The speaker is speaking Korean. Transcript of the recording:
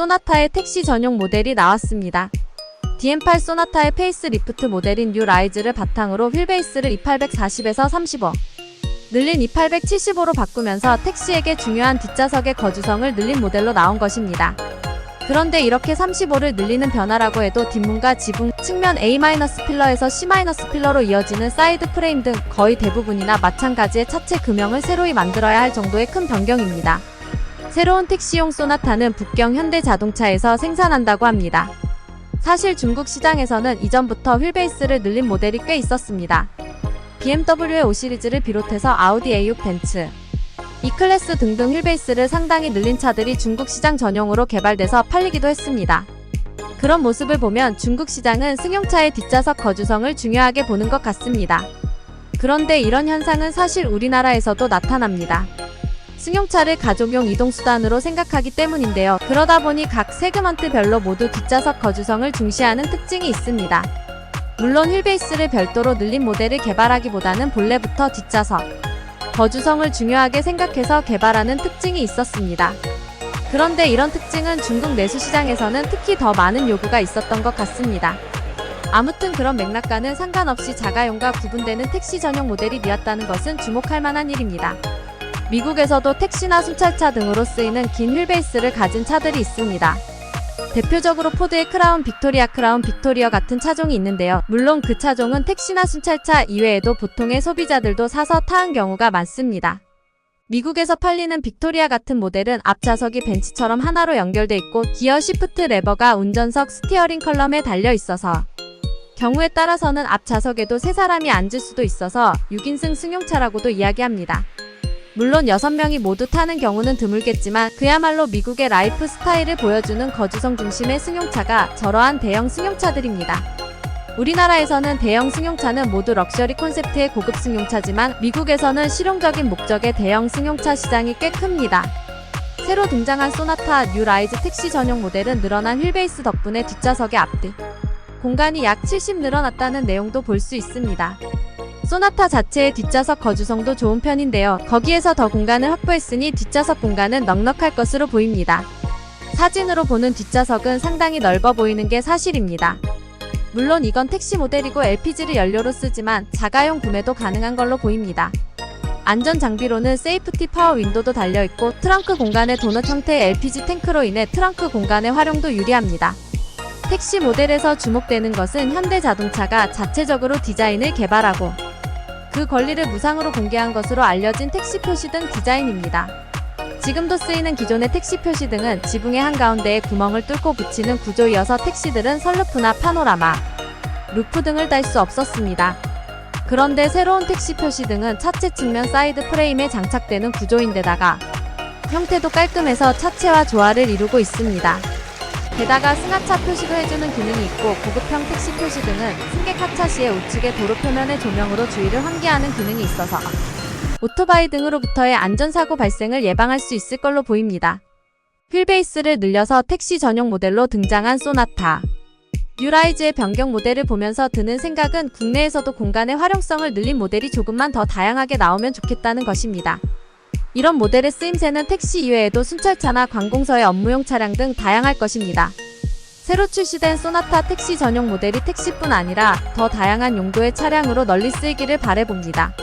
소나타의 택시 전용 모델이 나왔습니다. DM8 소나타의 페이스리프트 모델인 뉴 라이즈를 바탕으로 휠베이스를 2840에서 35, 늘린 2875로 바꾸면서 택시에게 중요한 뒷좌석의 거주성을 늘린 모델로 나온 것입니다. 그런데 이렇게 35를 늘리는 변화라고 해도 뒷문과 지붕, 측면 A-필러에서 C-필러로 이어지는 사이드 프레임 등 거의 대부분이나 마찬가지의 차체 금형을 새로이 만들어야 할 정도의 큰 변경입니다. 새로운 택시용 소나타는 북경 현대자동차에서 생산한다고 합니다. 사실 중국 시장에서는 이전부터 휠베이스를 늘린 모델이 꽤 있었습니다. BMW의 5 시리즈를 비롯해서 아우디 A6 벤츠, E클래스 등등 휠베이스를 상당히 늘린 차들이 중국 시장 전용으로 개발돼서 팔리기도 했습니다. 그런 모습을 보면 중국 시장은 승용차의 뒷좌석 거주성을 중요하게 보는 것 같습니다. 그런데 이런 현상은 사실 우리나라에서도 나타납니다. 승용차를 가족용 이동수단으로 생각하기 때문인데요. 그러다 보니 각 세그먼트별로 모두 뒷좌석 거주성을 중시하는 특징이 있습니다. 물론 휠베이스를 별도로 늘린 모델을 개발하기보다는 본래부터 뒷좌석 거주성을 중요하게 생각해서 개발하는 특징이 있었습니다. 그런데 이런 특징은 중국 내수 시장에서는 특히 더 많은 요구가 있었던 것 같습니다. 아무튼 그런 맥락과는 상관없이 자가용과 구분되는 택시 전용 모델이 되었다는 것은 주목할 만한 일입니다. 미국에서도 택시나 순찰차 등으로 쓰이는 긴 휠베이스를 가진 차들이 있습니다. 대표적으로 포드의 크라운 빅토리어 같은 차종이 있는데요. 물론 그 차종은 택시나 순찰차 이외에도 보통의 소비자들도 사서 타는 경우가 많습니다. 미국에서 팔리는 빅토리아 같은 모델은 앞좌석이 벤츠처럼 하나로 연결돼 있고 기어 시프트 레버가 운전석 스티어링 컬럼에 달려 있어서 경우에 따라서는 앞좌석에도 3사람이 앉을 수도 있어서 6인승 승용차라고도 이야기합니다. 물론 6명이 모두 타는 경우는 드물겠지만 그야말로 미국의 라이프 스타일을 보여주는 거주성 중심의 승용차가 저러한 대형 승용차들입니다. 우리나라에서는 대형 승용차는 모두 럭셔리 콘셉트의 고급 승용차지만 미국에서는 실용적인 목적의 대형 승용차 시장이 꽤 큽니다. 새로 등장한 소나타 뉴 라이즈 택시 전용 모델은 늘어난 휠베이스 덕분에 뒷좌석의 앞뒤 공간이 약 70 늘어났다는 내용도 볼 수 있습니다. 소나타 자체의 뒷좌석 거주성도 좋은 편인데요. 거기에서 더 공간을 확보했으니 뒷좌석 공간은 넉넉할 것으로 보입니다. 사진으로 보는 뒷좌석은 상당히 넓어 보이는 게 사실입니다. 물론 이건 택시 모델이고 LPG를 연료로 쓰지만 자가용 구매도 가능한 걸로 보입니다. 안전 장비로는 세이프티 파워 윈도도 달려있고 트렁크 공간의 도넛 형태의 LPG 탱크로 인해 트렁크 공간의 활용도 유리합니다. 택시 모델에서 주목되는 것은 현대자동차가 자체적으로 디자인을 개발하고 그 권리를 무상으로 공개한 것으로 알려진 택시 표시등 디자인입니다. 지금도 쓰이는 기존의 택시 표시등은 지붕의 한가운데에 구멍을 뚫고 붙이는 구조이어서 택시들은 선루프나 파노라마, 루프 등을 달 수 없었습니다. 그런데 새로운 택시 표시등은 차체 측면 사이드 프레임에 장착되는 구조인데다가 형태도 깔끔해서 차체와 조화를 이루고 있습니다. 게다가 승하차 표시도 해주는 기능이 있고 고급형 택시 표시등은 승객 하차 시에 우측의 도로 표면의 조명으로 주의를 환기하는 기능이 있어서 오토바이 등으로부터의 안전사고 발생을 예방할 수 있을 걸로 보입니다. 휠베이스를 늘려서 택시 전용 모델로 등장한 소나타 뉴 라이즈의 변경 모델을 보면서 드는 생각은 국내에서도 공간의 활용성을 늘린 모델이 조금만 더 다양하게 나오면 좋겠다는 것입니다. 이런 모델의 쓰임새는 택시 이외에도 순찰차나 관공서의 업무용 차량 등 다양할 것입니다. 새로 출시된 소나타 택시 전용 모델이 택시뿐 아니라 더 다양한 용도의 차량으로 널리 쓰이기를 바라봅니다.